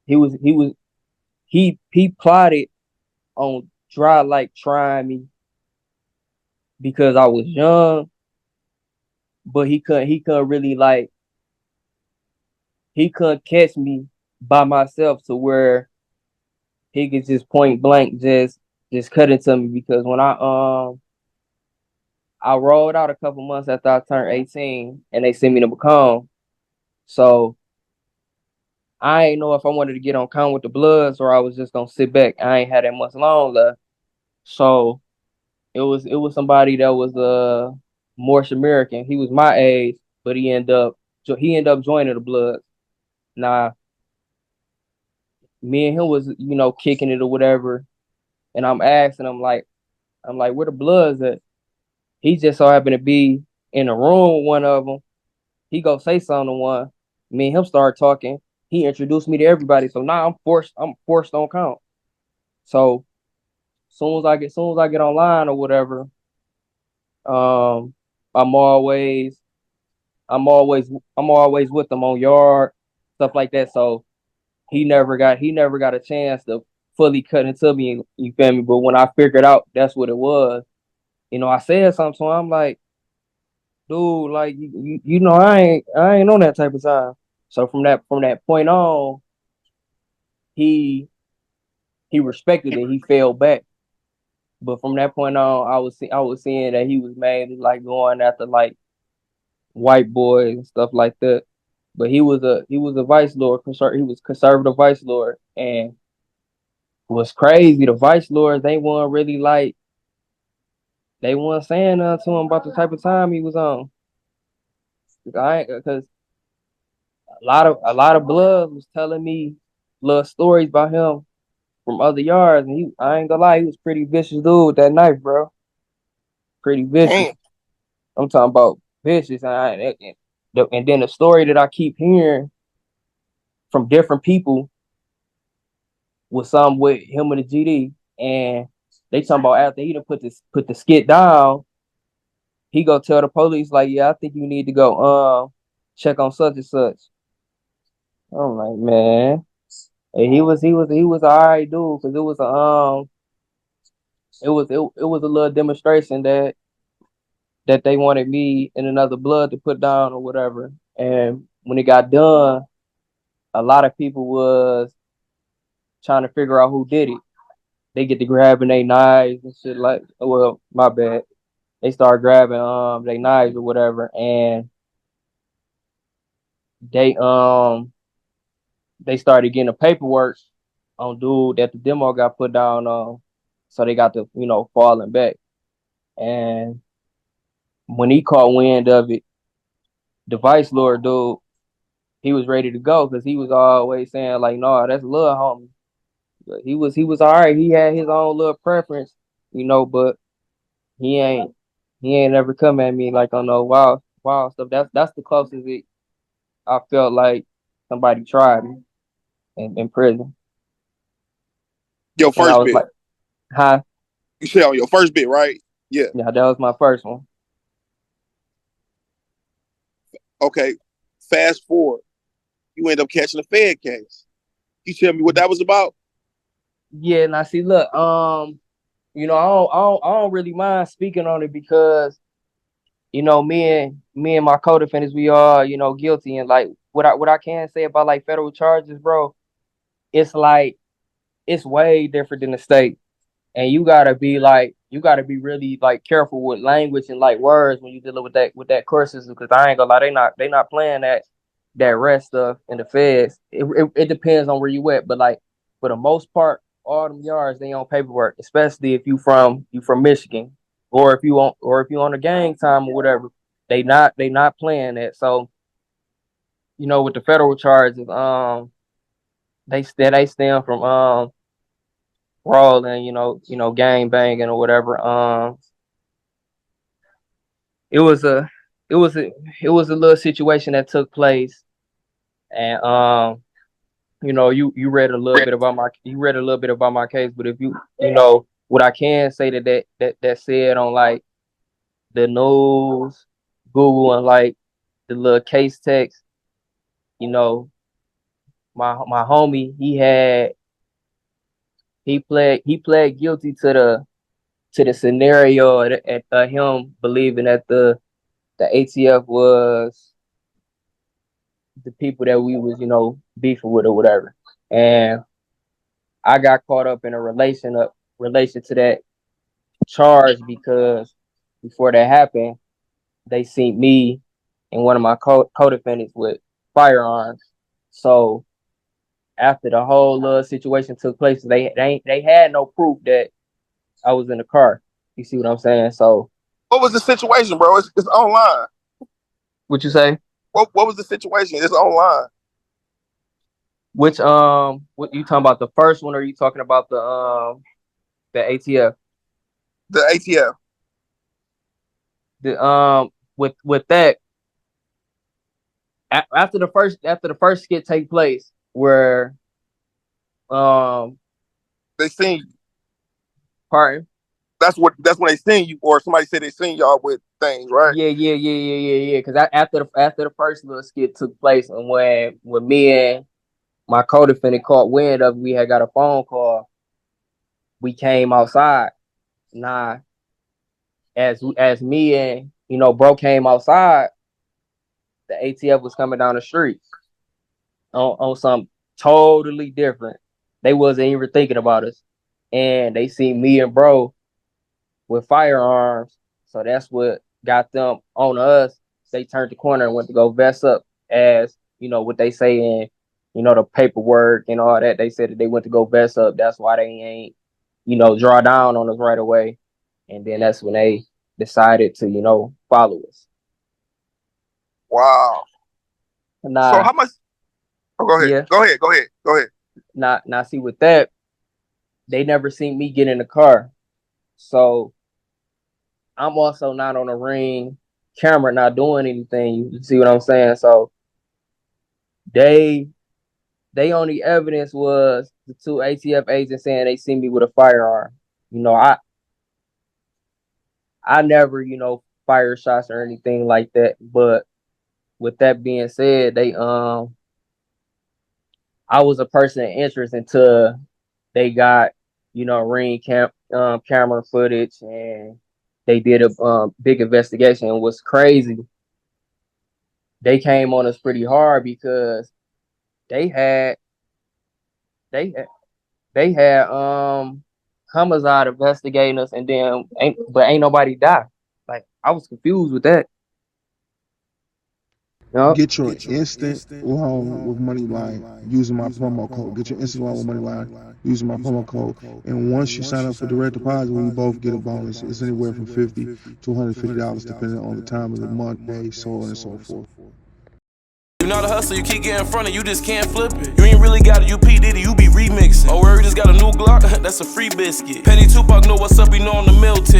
he plotted on trying me because I was young, but he couldn't really he couldn't catch me by myself to where he could just point blank just cut into me because when I rolled out a couple months after I turned 18 and they sent me to Macomb. So I ain't know if I wanted to get on count with the Bloods or I was just gonna sit back. I ain't had that much long left. So it was somebody that was Moorish American. He was my age, but he ended up joining the Bloods. Now me and him was kicking it or whatever, and I'm asking him I'm like where the Bloods at? He just so happened to be in a room with one of them. He go say something to one. Me and him start talking. He introduced me to everybody. So now I'm forced on count. So soon as I get online or whatever, um, I'm always I'm always I'm always with them on yard, stuff like that. So he never got a chance to fully cut into me, you feel me? But when I figured out that's what it was, I said something to him. I'm like, dude, like I ain't on that type of time. So from that point on, he he respected it. He fell back. But from that point on, I was seeing that he was mainly like going after like white boys and stuff like that. But he was a vice lord. He was conservative vice lord, and was crazy. The vice lords they weren't saying nothing to him about the type of time he was on. Because a lot of blood was telling me little stories about him from other yards, and I ain't gonna lie, he was pretty vicious dude with that knife, bro. Pretty vicious. Damn. I'm talking about vicious, and then the story that I keep hearing from different people was some with him and the GD, and they talking about after he done put the skit down, he go tell the police like, yeah, I think you need to go check on such and such. I'm like, man, and he was an alright dude because it was a little demonstration that they wanted me and another blood to put down or whatever. And when it got done, a lot of people was trying to figure out who did it. They get to grabbing their knives and shit like, well, my bad. They start grabbing their knives or whatever, and they um they started getting the paperwork on dude that the demo got put down on. So they got to falling back. And when he caught wind of it, the Vice Lord dude, he was ready to go because he was always saying like, "No, that's little homie." But he was all right. He had his own little preference, but he ain't he ain't ever come at me like on no wild stuff. That's the closest I felt like somebody tried me in prison, Your and I first was bit. like, "Huh? You say on your first bit, right? Yeah. Yeah, that was my first one." Okay. Fast forward. You end up catching a Fed case. You tell me what that was about? Yeah, now see, look, I don't really mind speaking on it because me and my co-defendants, we are guilty, and like what I can say about like federal charges, bro, it's like it's way different than the state, and you gotta be really like careful with language and like words when you dealing with that court system because I ain't gonna lie, they not playing that rest stuff in the feds. It depends on where you at, but like for the most part, all them yards they on paperwork, especially if you from Michigan, or if you on a gang time or whatever. They not playing that. So with the federal charges, they stem from brawling, gang banging or whatever. It was a it was a it was a little situation that took place, and you read a little bit about my case, but if what I can say that said on like the news, Google, and like the little case text, you know my homie, he pled guilty to the scenario at him believing that the ATF was the people that we was, beefing with or whatever. And I got caught up in a relation to that charge because before that happened, they seen me and one of my co-defendants with firearms. So after the whole situation took place, they had no proof that I was in the car. You see what I'm saying? So What was the situation, bro? It's online. what you say? What was the situation? It's online. What you talking about, the first one, or are you talking about the ATF? The ATF. With that, after the first skit take place where They seen you. pardon. That's when they seen you, or somebody said they seen y'all with things, right? Yeah. Because after the first little skit took place, and when me and my co-defendant caught wind of, we had got a phone call. We came outside. Nah, as me and bro came outside, the ATF was coming down the street on something totally different. They wasn't even thinking about us, and they seen me and bro with firearms. So that's what got them on us. They turned the corner and went to go vest up, as what they say in the paperwork and all that. They said that they went to go vest up. That's why they ain't draw down on us right away. And then that's when they decided to follow us. Wow. So Nah, how much? Oh, go ahead. yeah. Go ahead. Now see, with that, they never seen me get in the car. So I'm also not on the ring camera, not doing anything. You see what I'm saying? So they only evidence was the two ATF agents saying they seen me with a firearm. I never, fire shots or anything like that. But with that being said, I was a person of interest until they got, ring camera footage, and they did a big investigation. And what's crazy, they came on us pretty hard because they had they had, they had homicide investigating us, and then ain't nobody died. Like, I was confused with that. Yup. Get your instant loan with Moneyline using my promo code. Get your instant loan with Moneyline using my promo code. And once you sign up for direct deposit, we both get a bonus. It's anywhere from $50 to $150 depending on the time of the month, day, so on and so forth. You're not a hustler, you keep getting in front of, you just can't flip it. You ain't really got a UP Diddy, you be remixing. Oh, where you just got a new Glock? That's a free biscuit. Petty Tupac know what's up, he know on the mill tick.